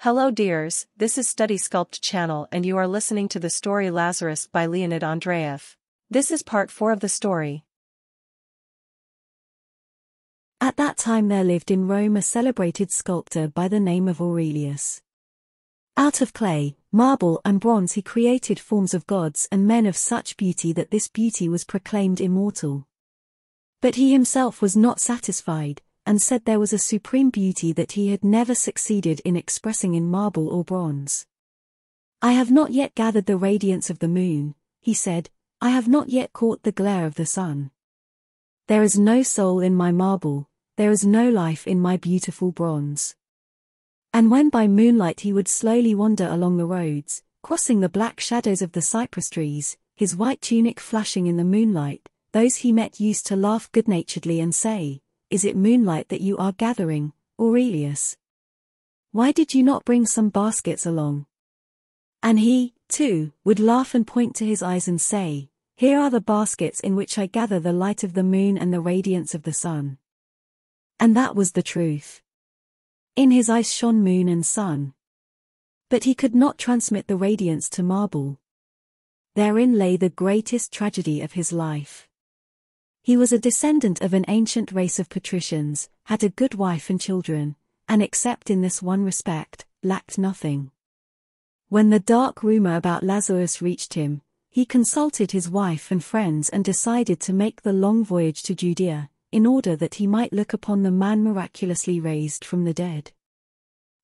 Hello dears, this is StorySculpt channel and you are listening to the story Lazarus by Leonid Andreyev. This is part 4 of the story. At that time there lived in Rome a celebrated sculptor by the name of Aurelius. Out of clay, marble and bronze he created forms of gods and men of such beauty that this beauty was proclaimed immortal. But he himself was not satisfied, and said there was a supreme beauty that he had never succeeded in expressing in marble or bronze. I have not yet gathered the radiance of the moon, he said, I have not yet caught the glare of the sun. There is no soul in my marble, there is no life in my beautiful bronze. And when by moonlight he would slowly wander along the roads, crossing the black shadows of the cypress trees, his white tunic flashing in the moonlight, those he met used to laugh good-naturedly and say, "Is it moonlight that you are gathering, Aurelius? Why did you not bring some baskets along?" And he, too, would laugh and point to his eyes and say, "Here are the baskets in which I gather the light of the moon and the radiance of the sun." And that was the truth. In his eyes shone moon and sun. But he could not transmit the radiance to marble. Therein lay the greatest tragedy of his life. He was a descendant of an ancient race of patricians, had a good wife and children, and except in this one respect, lacked nothing. When the dark rumor about Lazarus reached him, he consulted his wife and friends and decided to make the long voyage to Judea, in order that he might look upon the man miraculously raised from the dead.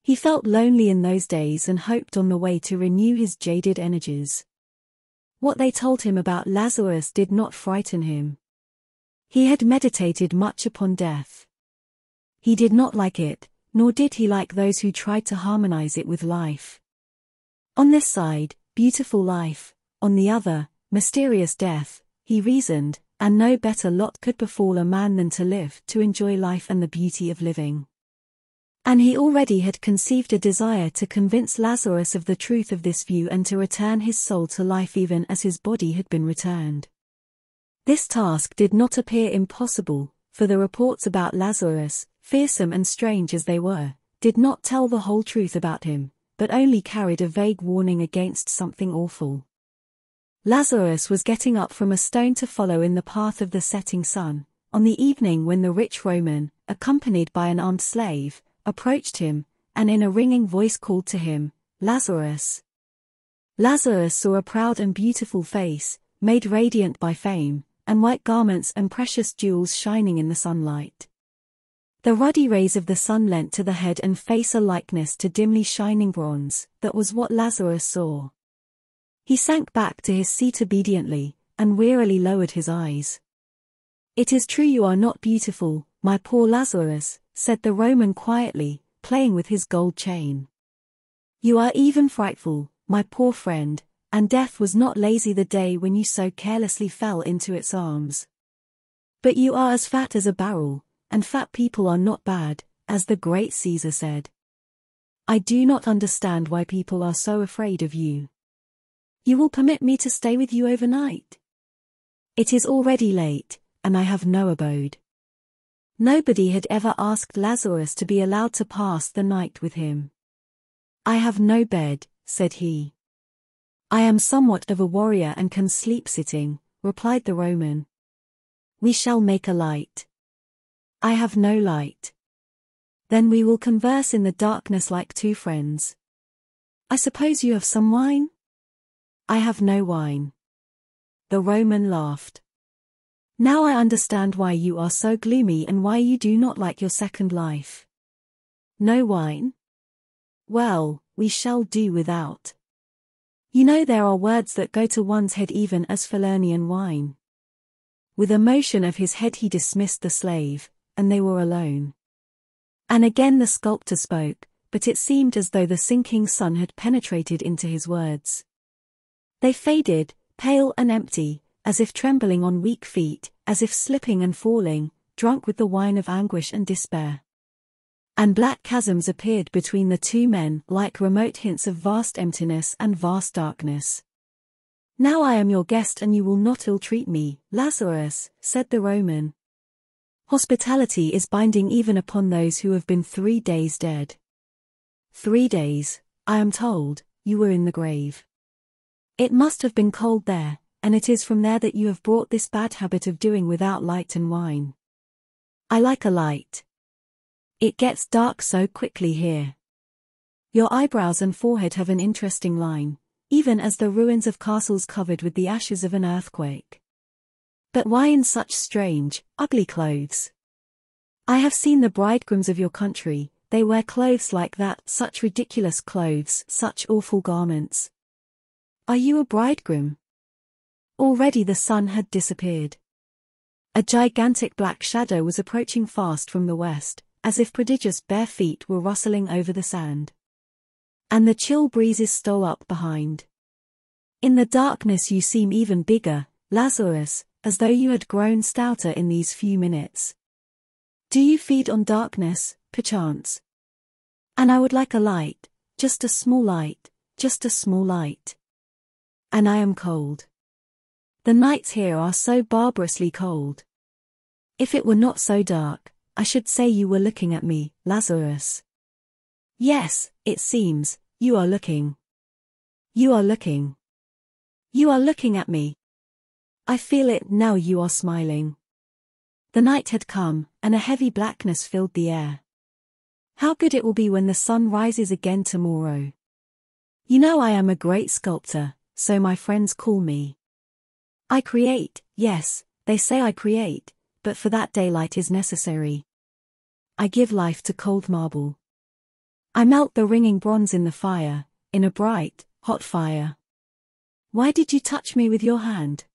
He felt lonely in those days and hoped on the way to renew his jaded energies. What they told him about Lazarus did not frighten him. He had meditated much upon death. He did not like it, nor did he like those who tried to harmonize it with life. On this side, beautiful life, on the other, mysterious death, he reasoned, and no better lot could befall a man than to live to enjoy life and the beauty of living. And he already had conceived a desire to convince Lazarus of the truth of this view and to return his soul to life even as his body had been returned. This task did not appear impossible, for the reports about Lazarus, fearsome and strange as they were, did not tell the whole truth about him, but only carried a vague warning against something awful. Lazarus was getting up from a stone to follow in the path of the setting sun, on the evening when the rich Roman, accompanied by an armed slave, approached him, and in a ringing voice called to him, "Lazarus." Lazarus saw a proud and beautiful face, made radiant by fame, and white garments and precious jewels shining in the sunlight. The ruddy rays of the sun lent to the head and face a likeness to dimly shining bronze. That was what Lazarus saw. He sank back to his seat obediently, and wearily lowered his eyes. "It is true you are not beautiful, my poor Lazarus," said the Roman quietly, playing with his gold chain. "You are even frightful, my poor friend, and death was not lazy the day when you so carelessly fell into its arms. But you are as fat as a barrel, and fat people are not bad, as the great Caesar said. I do not understand why people are so afraid of you. You will permit me to stay with you overnight? It is already late, and I have no abode." Nobody had ever asked Lazarus to be allowed to pass the night with him. "I have no bed," said he. "I am somewhat of a warrior and can sleep sitting," replied the Roman. "We shall make a light." "I have no light." "Then we will converse in the darkness like two friends." "I suppose you have some wine?" "I have no wine." The Roman laughed. "Now I understand why you are so gloomy and why you do not like your second life. No wine? Well, we shall do without. You know there are words that go to one's head even as Falernian wine." With a motion of his head he dismissed the slave, and they were alone. And again the sculptor spoke, but it seemed as though the sinking sun had penetrated into his words. They faded, pale and empty, as if trembling on weak feet, as if slipping and falling, drunk with the wine of anguish and despair. And black chasms appeared between the two men like remote hints of vast emptiness and vast darkness. "Now I am your guest and you will not ill-treat me, Lazarus," said the Roman. "Hospitality is binding even upon those who have been 3 days dead." 3 days, I am told, you were in the grave. It must have been cold there, and it is from there that you have brought this bad habit of doing without light and wine. I like a light. It gets dark so quickly here. Your eyebrows and forehead have an interesting line, even as the ruins of castles covered with the ashes of an earthquake. But why in such strange, ugly clothes? I have seen the bridegrooms of your country, they wear clothes like that, such ridiculous clothes, such awful garments. Are you a bridegroom? Already the sun had disappeared. A gigantic black shadow was approaching fast from the west, as if prodigious bare feet were rustling over the sand. And the chill breezes stole up behind. In the darkness you seem even bigger, Lazarus, as though you had grown stouter in these few minutes. Do you feed on darkness, perchance? And I would like a light, just a small light, just a small light. And I am cold. The nights here are so barbarously cold. If it were not so dark, I should say you were looking at me, Lazarus. Yes, it seems, you are looking. You are looking. You are looking at me. I feel it now, you are smiling. The night had come, and a heavy blackness filled the air. How good it will be when the sun rises again tomorrow. You know I am a great sculptor, so my friends call me. I create, yes, they say I create, but for that daylight is necessary. I give life to cold marble. I melt the ringing bronze in the fire, in a bright, hot fire. Why did you touch me with your hand?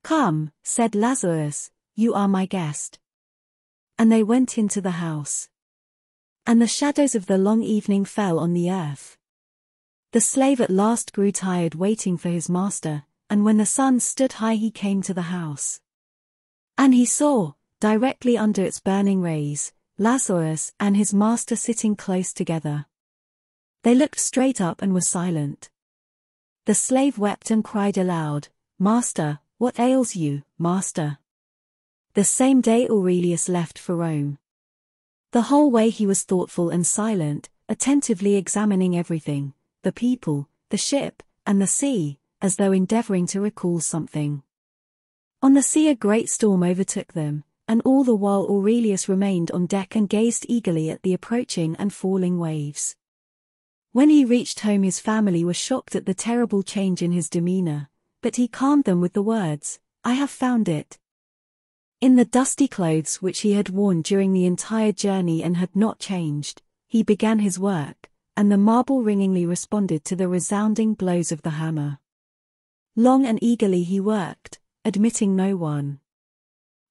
Come, said Lazarus, you are my guest. And they went into the house. And the shadows of the long evening fell on the earth. The slave at last grew tired waiting for his master, and when the sun stood high he came to the house. And he saw, directly under its burning rays, Lazarus and his master sitting close together. They looked straight up and were silent. The slave wept and cried aloud, Master, what ails you, master? The same day Aurelius left for Rome. The whole way he was thoughtful and silent, attentively examining everything, the people, the ship, and the sea, as though endeavoring to recall something. On the sea a great storm overtook them, and all the while Aurelius remained on deck and gazed eagerly at the approaching and falling waves. When he reached home his family were shocked at the terrible change in his demeanor, but he calmed them with the words, I have found it. In the dusty clothes which he had worn during the entire journey and had not changed, he began his work, and the marble ringingly responded to the resounding blows of the hammer. Long and eagerly he worked, admitting no one.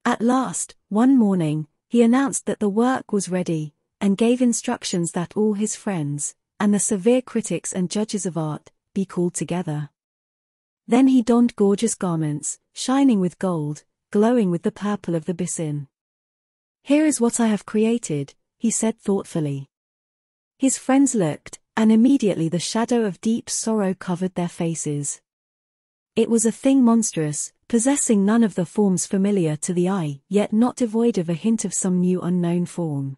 At last, one morning, he announced that the work was ready, and gave instructions that all his friends, and the severe critics and judges of art, be called together. Then he donned gorgeous garments, shining with gold, glowing with the purple of the byssin. Here is what I have created, he said thoughtfully. His friends looked, and immediately the shadow of deep sorrow covered their faces. It was a thing monstrous, possessing none of the forms familiar to the eye, yet not devoid of a hint of some new unknown form.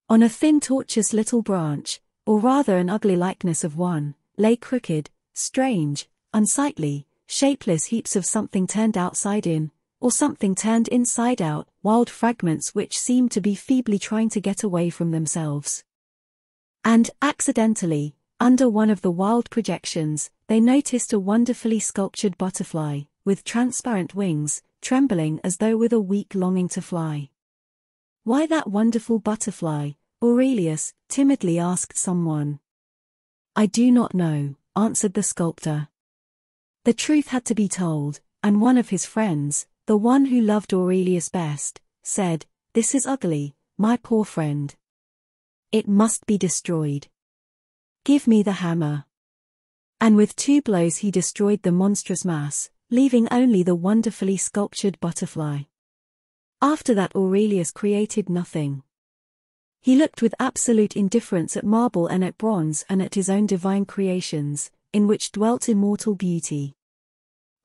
On a thin tortuous little branch, or rather an ugly likeness of one, lay crooked, strange, unsightly, shapeless heaps of something turned outside in, or something turned inside out, wild fragments which seemed to be feebly trying to get away from themselves. And, accidentally, under one of the wild projections, they noticed a wonderfully sculptured butterfly, with transparent wings, trembling as though with a weak longing to fly. Why that wonderful butterfly? Aurelius timidly asked someone. I do not know, answered the sculptor. The truth had to be told, and one of his friends, the one who loved Aurelius best, said, This is ugly, my poor friend. It must be destroyed. Give me the hammer. And with 2 blows he destroyed the monstrous mass, leaving only the wonderfully sculptured butterfly. After that Aurelius created nothing. He looked with absolute indifference at marble and at bronze and at his own divine creations, in which dwelt immortal beauty.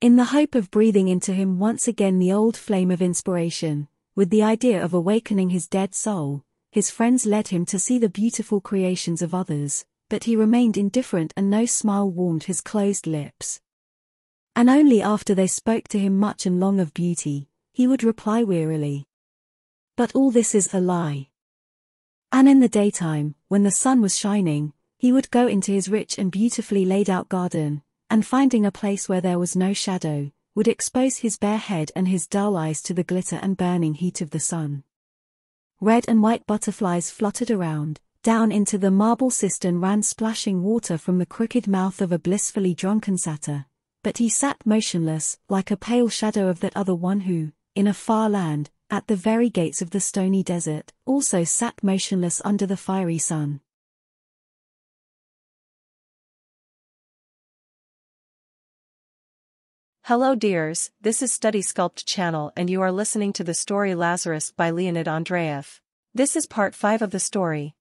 In the hope of breathing into him once again the old flame of inspiration, with the idea of awakening his dead soul, his friends led him to see the beautiful creations of others, but he remained indifferent and no smile warmed his closed lips. And only after they spoke to him much and long of beauty, he would reply wearily, "But all this is a lie." And in the daytime, when the sun was shining, he would go into his rich and beautifully laid out garden, and finding a place where there was no shadow, would expose his bare head and his dull eyes to the glitter and burning heat of the sun. Red and white butterflies fluttered around, down into the marble cistern ran splashing water from the crooked mouth of a blissfully drunken satyr, but he sat motionless, like a pale shadow of that other one who, in a far land, at the very gates of the stony desert, also sat motionless under the fiery sun. Hello dears, this is StorySculpt channel and you are listening to the story Lazarus by Leonid Andreyev. This is part 5 of the story.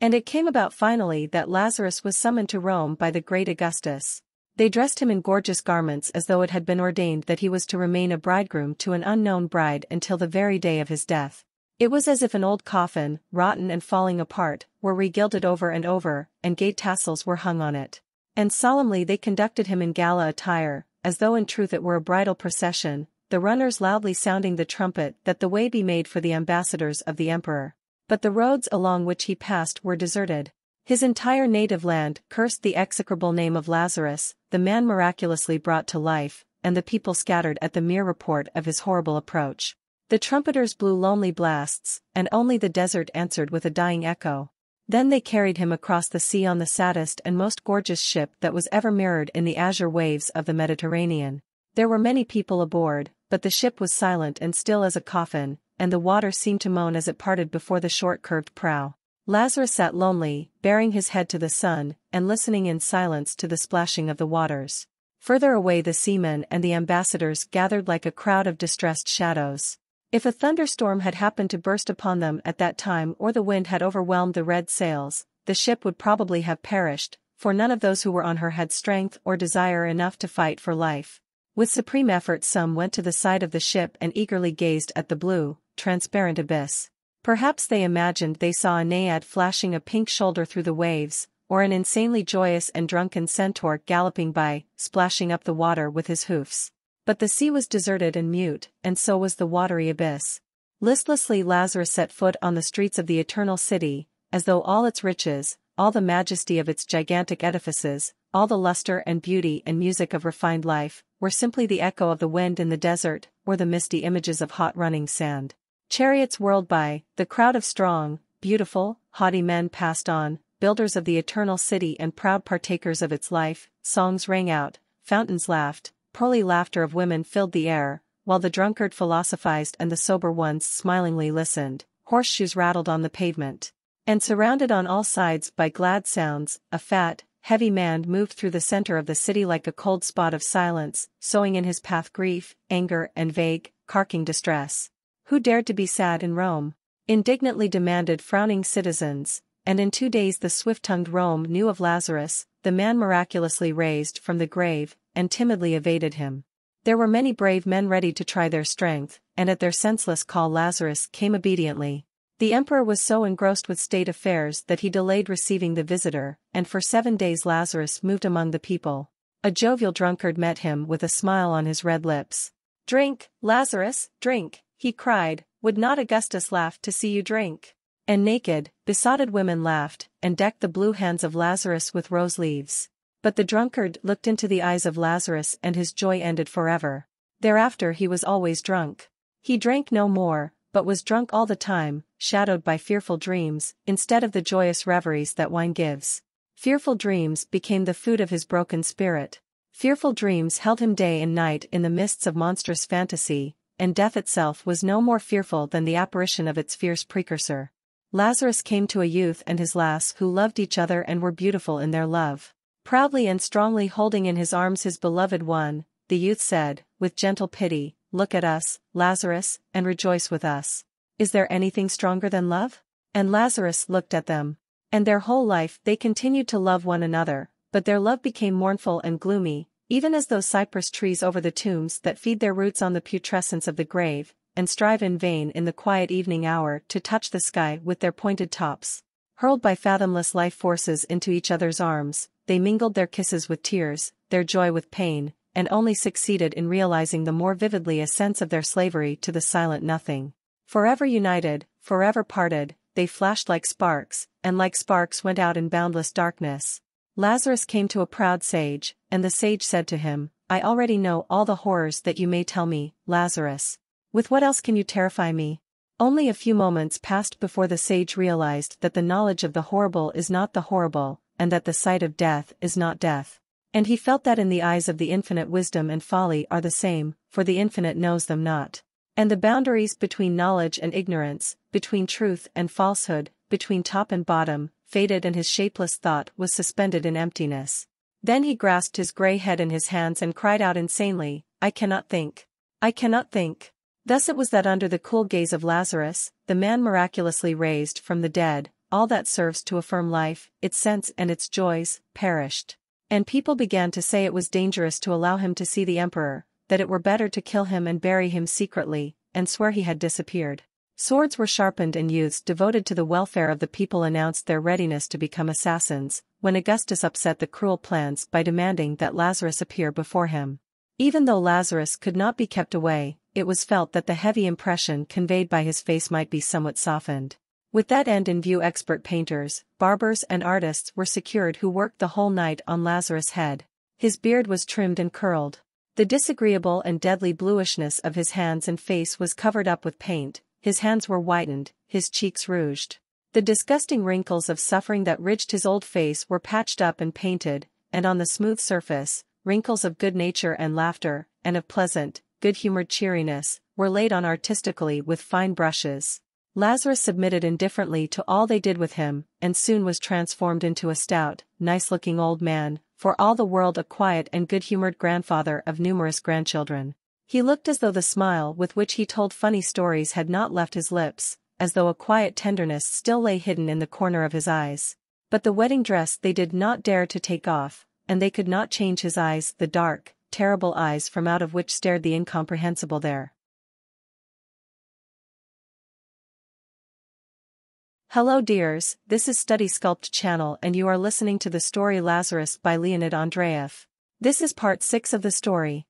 And it came about finally that Lazarus was summoned to Rome by the great Augustus. They dressed him in gorgeous garments as though it had been ordained that he was to remain a bridegroom to an unknown bride until the very day of his death. It was as if an old coffin, rotten and falling apart, were regilded over and over, and gay tassels were hung on it. And solemnly they conducted him in gala attire, as though in truth it were a bridal procession, the runners loudly sounding the trumpet that the way be made for the ambassadors of the emperor. But the roads along which he passed were deserted. His entire native land cursed the execrable name of Lazarus, the man miraculously brought to life, and the people scattered at the mere report of his horrible approach. The trumpeters blew lonely blasts, and only the desert answered with a dying echo. Then they carried him across the sea on the saddest and most gorgeous ship that was ever mirrored in the azure waves of the Mediterranean. There were many people aboard, but the ship was silent and still as a coffin, and the water seemed to moan as it parted before the short curved prow. Lazarus sat lonely, bearing his head to the sun, and listening in silence to the splashing of the waters. Further away the seamen and the ambassadors gathered like a crowd of distressed shadows. If a thunderstorm had happened to burst upon them at that time or the wind had overwhelmed the red sails, the ship would probably have perished, for none of those who were on her had strength or desire enough to fight for life. With supreme effort some went to the side of the ship and eagerly gazed at the blue, transparent abyss. Perhaps they imagined they saw a naiad flashing a pink shoulder through the waves, or an insanely joyous and drunken centaur galloping by, splashing up the water with his hoofs. But the sea was deserted and mute, and so was the watery abyss. Listlessly Lazarus set foot on the streets of the eternal city, as though all its riches, all the majesty of its gigantic edifices, all the luster and beauty and music of refined life, were simply the echo of the wind in the desert, or the misty images of hot running sand. Chariots whirled by, the crowd of strong, beautiful, haughty men passed on, builders of the eternal city and proud partakers of its life, songs rang out, fountains laughed, pearly laughter of women filled the air, while the drunkard philosophized and the sober ones smilingly listened. Horseshoes rattled on the pavement. And surrounded on all sides by glad sounds, a fat, heavy man moved through the center of the city like a cold spot of silence, sowing in his path grief, anger and vague, carking distress. Who dared to be sad in Rome? Indignantly demanded frowning citizens, and in 2 days the swift-tongued Rome knew of Lazarus, the man miraculously raised from the grave, and timidly evaded him. There were many brave men ready to try their strength, and at their senseless call Lazarus came obediently. The emperor was so engrossed with state affairs that he delayed receiving the visitor, and for 7 days Lazarus moved among the people. A jovial drunkard met him with a smile on his red lips. "Drink, Lazarus, drink," he cried, "would not Augustus laugh to see you drink?" And naked, besotted women laughed, and decked the blue hands of Lazarus with rose leaves. But the drunkard looked into the eyes of Lazarus and his joy ended forever. Thereafter he was always drunk. He drank no more, but was drunk all the time, shadowed by fearful dreams, instead of the joyous reveries that wine gives. Fearful dreams became the food of his broken spirit. Fearful dreams held him day and night in the mists of monstrous fantasy, and death itself was no more fearful than the apparition of its fierce precursor. Lazarus came to a youth and his lass who loved each other and were beautiful in their love. Proudly and strongly holding in his arms his beloved one, the youth said, with gentle pity, "Look at us, Lazarus, and rejoice with us. Is there anything stronger than love?" And Lazarus looked at them. And their whole life they continued to love one another, but their love became mournful and gloomy, even as those cypress trees over the tombs that feed their roots on the putrescence of the grave, and strive in vain in the quiet evening hour to touch the sky with their pointed tops. Hurled by fathomless life forces into each other's arms, they mingled their kisses with tears, their joy with pain, and only succeeded in realizing the more vividly a sense of their slavery to the silent nothing. Forever united, forever parted, they flashed like sparks, and like sparks went out in boundless darkness. Lazarus came to a proud sage, and the sage said to him, "I already know all the horrors that you may tell me, Lazarus. With what else can you terrify me?" Only a few moments passed before the sage realized that the knowledge of the horrible is not the horrible, and that the sight of death is not death. And he felt that in the eyes of the infinite wisdom and folly are the same, for the infinite knows them not. And the boundaries between knowledge and ignorance, between truth and falsehood, between top and bottom, faded, and his shapeless thought was suspended in emptiness. Then he grasped his grey head in his hands and cried out insanely, "I cannot think. I cannot think." Thus it was that under the cool gaze of Lazarus, the man miraculously raised from the dead, all that serves to affirm life, its sense and its joys, perished. And people began to say it was dangerous to allow him to see the emperor, that it were better to kill him and bury him secretly, and swear he had disappeared. Swords were sharpened and youths devoted to the welfare of the people announced their readiness to become assassins, when Augustus upset the cruel plans by demanding that Lazarus appear before him. Even though Lazarus could not be kept away, it was felt that the heavy impression conveyed by his face might be somewhat softened. With that end in view, expert painters, barbers and artists were secured who worked the whole night on Lazarus' head. His beard was trimmed and curled. The disagreeable and deadly bluishness of his hands and face was covered up with paint, his hands were whitened, his cheeks rouged. The disgusting wrinkles of suffering that ridged his old face were patched up and painted, and on the smooth surface, wrinkles of good nature and laughter, and of pleasant, good-humored cheeriness, were laid on artistically with fine brushes. Lazarus submitted indifferently to all they did with him, and soon was transformed into a stout, nice-looking old man, for all the world a quiet and good-humored grandfather of numerous grandchildren. He looked as though the smile with which he told funny stories had not left his lips, as though a quiet tenderness still lay hidden in the corner of his eyes. But the wedding dress they did not dare to take off, and they could not change his eyes, the dark, terrible eyes from out of which stared the incomprehensible there. Hello dears, this is StorySculpt channel and you are listening to the story Lazarus by Leonid Andreyev. This is part 6 of the story.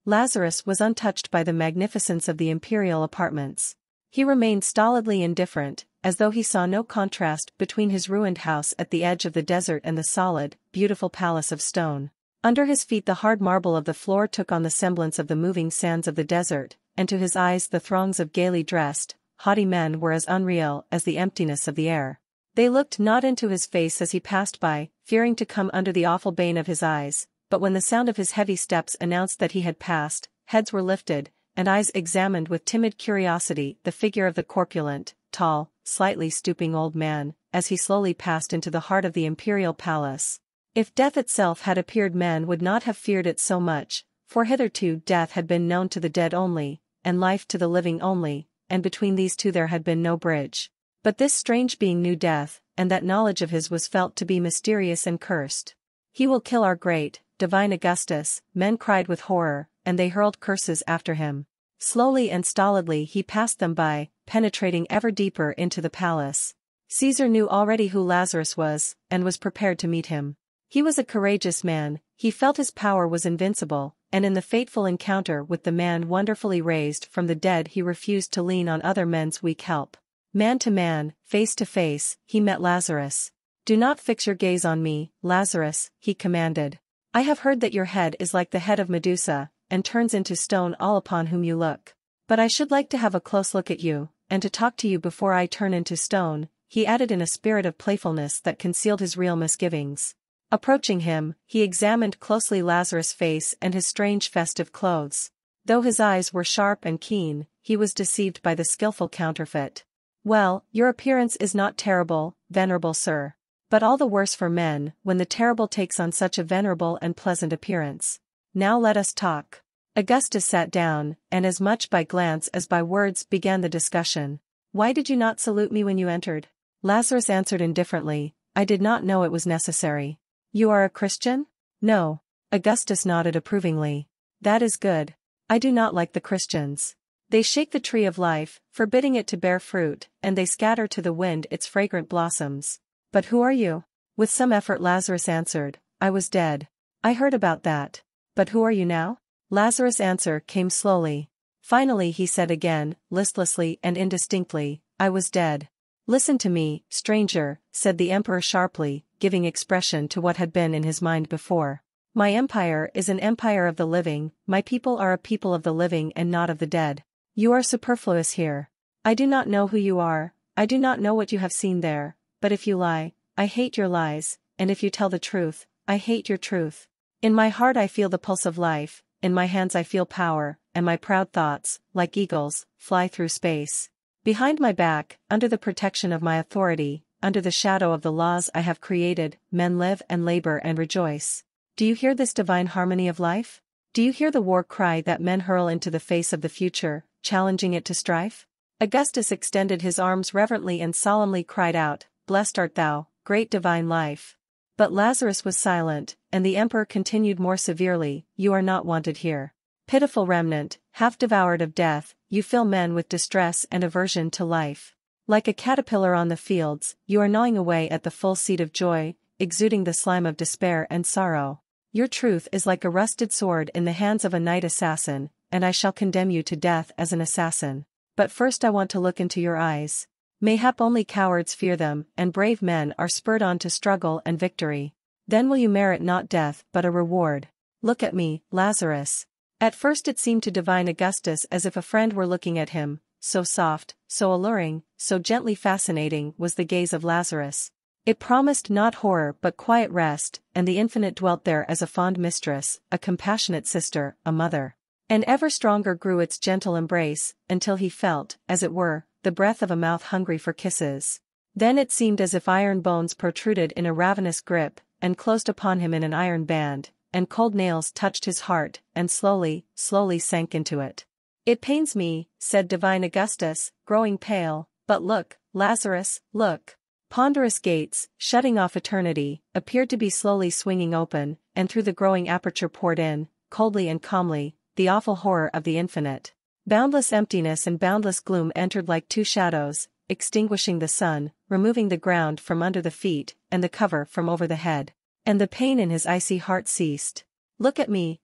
Lazarus was untouched by the magnificence of the imperial apartments. He remained stolidly indifferent, as though he saw no contrast between his ruined house at the edge of the desert and the solid, beautiful palace of stone. Under his feet the hard marble of the floor took on the semblance of the moving sands of the desert, and to his eyes the throngs of gaily dressed, haughty men were as unreal as the emptiness of the air. They looked not into his face as he passed by, fearing to come under the awful bane of his eyes, but when the sound of his heavy steps announced that he had passed, heads were lifted, and eyes examined with timid curiosity the figure of the corpulent, tall, slightly stooping old man, as he slowly passed into the heart of the imperial palace. If death itself had appeared, men would not have feared it so much, for hitherto death had been known to the dead only, and life to the living only, and between these two there had been no bridge. But this strange being knew death, and that knowledge of his was felt to be mysterious and cursed. "He will kill our great, divine Augustus," men cried with horror, and they hurled curses after him. Slowly and stolidly he passed them by, penetrating ever deeper into the palace. Caesar knew already who Lazarus was, and was prepared to meet him. He was a courageous man, he felt his power was invincible, and in the fateful encounter with the man wonderfully raised from the dead he refused to lean on other men's weak help. Man to man, face to face, he met Lazarus. "Do not fix your gaze on me, Lazarus," he commanded. "I have heard that your head is like the head of Medusa, and turns into stone all upon whom you look. But I should like to have a close look at you, and to talk to you before I turn into stone," he added in a spirit of playfulness that concealed his real misgivings. Approaching him, he examined closely Lazarus' face and his strange festive clothes. Though his eyes were sharp and keen, he was deceived by the skillful counterfeit. "Well, your appearance is not terrible, venerable sir. But all the worse for men, when the terrible takes on such a venerable and pleasant appearance. Now let us talk." Augustus sat down, and as much by glance as by words began the discussion. "Why did you not salute me when you entered?" Lazarus answered indifferently, "I did not know it was necessary." "You are a Christian?" "No." Augustus nodded approvingly. "That is good. I do not like the Christians. They shake the tree of life, forbidding it to bear fruit, and they scatter to the wind its fragrant blossoms. But who are you? With some effort Lazarus answered, I was dead. I heard about that. But who are you now? Lazarus' answer came slowly. Finally he said again, listlessly and indistinctly, I was dead. Listen to me, stranger, said the emperor sharply, giving expression to what had been in his mind before. My empire is an empire of the living, my people are a people of the living and not of the dead. You are superfluous here. I do not know who you are, I do not know what you have seen there, but if you lie, I hate your lies, and if you tell the truth, I hate your truth. In my heart I feel the pulse of life, in my hands I feel power, and my proud thoughts, like eagles, fly through space. Behind my back, under the protection of my authority, under the shadow of the laws I have created, men live and labor and rejoice. Do you hear this divine harmony of life? Do you hear the war cry that men hurl into the face of the future, challenging it to strife? Augustus extended his arms reverently and solemnly cried out, Blessed art thou, great divine life. But Lazarus was silent, and the emperor continued more severely, You are not wanted here. Pitiful remnant, half devoured of death, you fill men with distress and aversion to life. Like a caterpillar on the fields, you are gnawing away at the full seed of joy, exuding the slime of despair and sorrow. Your truth is like a rusted sword in the hands of a night assassin, and I shall condemn you to death as an assassin. But first I want to look into your eyes. Mayhap only cowards fear them, and brave men are spurred on to struggle and victory. Then will you merit not death but a reward. Look at me, Lazarus. At first it seemed to divine Augustus as if a friend were looking at him, so soft, so alluring, so gently fascinating was the gaze of Lazarus. It promised not horror but quiet rest, and the infinite dwelt there as a fond mistress, a compassionate sister, a mother. And ever stronger grew its gentle embrace, until he felt, as it were, the breath of a mouth hungry for kisses. Then it seemed as if iron bones protruded in a ravenous grip, and closed upon him in an iron band, and cold nails touched his heart, and slowly, slowly sank into it. It pains me, said divine Augustus, growing pale, but look, Lazarus, look. Ponderous gates, shutting off eternity, appeared to be slowly swinging open, and through the growing aperture poured in, coldly and calmly, the awful horror of the infinite. Boundless emptiness and boundless gloom entered like two shadows, extinguishing the sun, removing the ground from under the feet, and the cover from over the head. And the pain in his icy heart ceased. Look at me,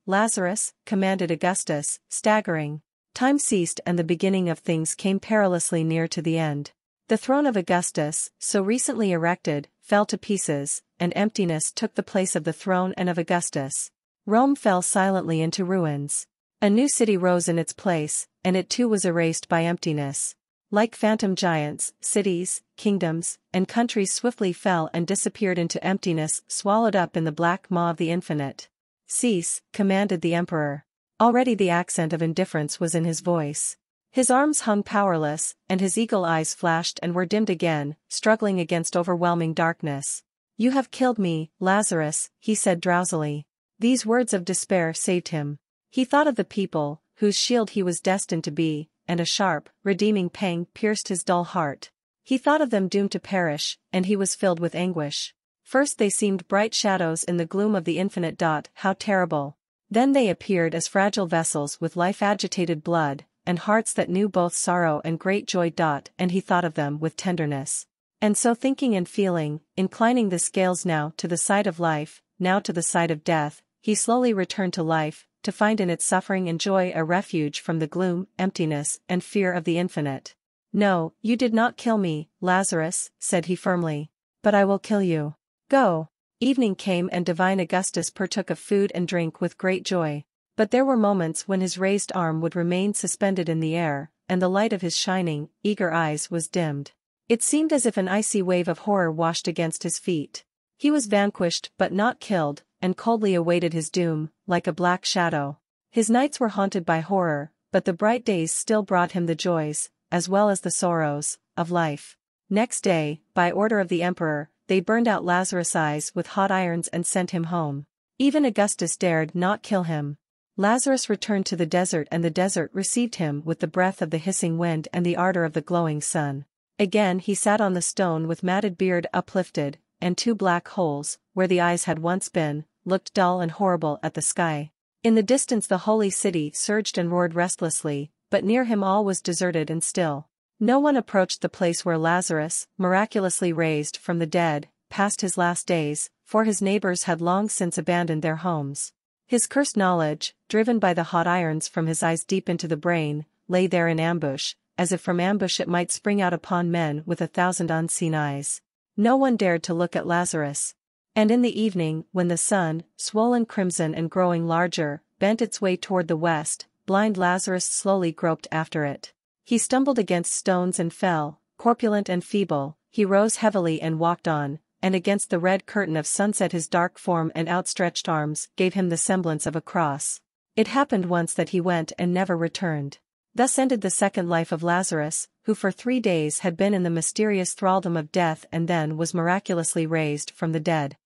Lazarus, commanded Augustus, staggering. Time ceased and the beginning of things came perilously near to the end. The throne of Augustus, so recently erected, fell to pieces, and emptiness took the place of the throne and of Augustus. Rome fell silently into ruins. A new city rose in its place, and it too was erased by emptiness. Like phantom giants, cities, kingdoms, and countries swiftly fell and disappeared into emptiness, swallowed up in the black maw of the infinite. Cease, commanded the emperor. Already the accent of indifference was in his voice. His arms hung powerless, and his eagle eyes flashed and were dimmed again, struggling against overwhelming darkness. You have killed me, Lazarus, he said drowsily. These words of despair saved him. He thought of the people, whose shield he was destined to be, and a sharp, redeeming pang pierced his dull heart. He thought of them doomed to perish, and he was filled with anguish. First they seemed bright shadows in the gloom of the infinite. How terrible! Then they appeared as fragile vessels with life-agitated blood, and hearts that knew both sorrow and great joy. And he thought of them with tenderness. And so thinking and feeling, inclining the scales now to the side of life, now to the side of death, he slowly returned to life, to find in its suffering and joy a refuge from the gloom, emptiness, and fear of the infinite. No, you did not kill me, Lazarus, said he firmly. But I will kill you. Go. Evening came and divine Augustus partook of food and drink with great joy. But there were moments when his raised arm would remain suspended in the air, and the light of his shining, eager eyes was dimmed. It seemed as if an icy wave of horror washed against his feet. He was vanquished but not killed, and coldly awaited his doom, like a black shadow. His nights were haunted by horror, but the bright days still brought him the joys, as well as the sorrows, of life. Next day, by order of the emperor, they burned out Lazarus' eyes with hot irons and sent him home. Even Augustus dared not kill him. Lazarus returned to the desert, and the desert received him with the breath of the hissing wind and the ardor of the glowing sun. Again he sat on the stone with matted beard uplifted, and two black holes, where the eyes had once been, looked dull and horrible at the sky. In the distance the holy city surged and roared restlessly, but near him all was deserted and still. No one approached the place where Lazarus, miraculously raised from the dead, passed his last days, for his neighbors had long since abandoned their homes. His cursed knowledge, driven by the hot irons from his eyes deep into the brain, lay there in ambush, as if from ambush it might spring out upon men with 1,000 unseen eyes. No one dared to look at Lazarus. And in the evening, when the sun, swollen crimson and growing larger, bent its way toward the west, blind Lazarus slowly groped after it. He stumbled against stones and fell, corpulent and feeble. He rose heavily and walked on, and against the red curtain of sunset his dark form and outstretched arms gave him the semblance of a cross. It happened once that he went and never returned. Thus ended the second life of Lazarus, who for 3 days had been in the mysterious thraldom of death and then was miraculously raised from the dead.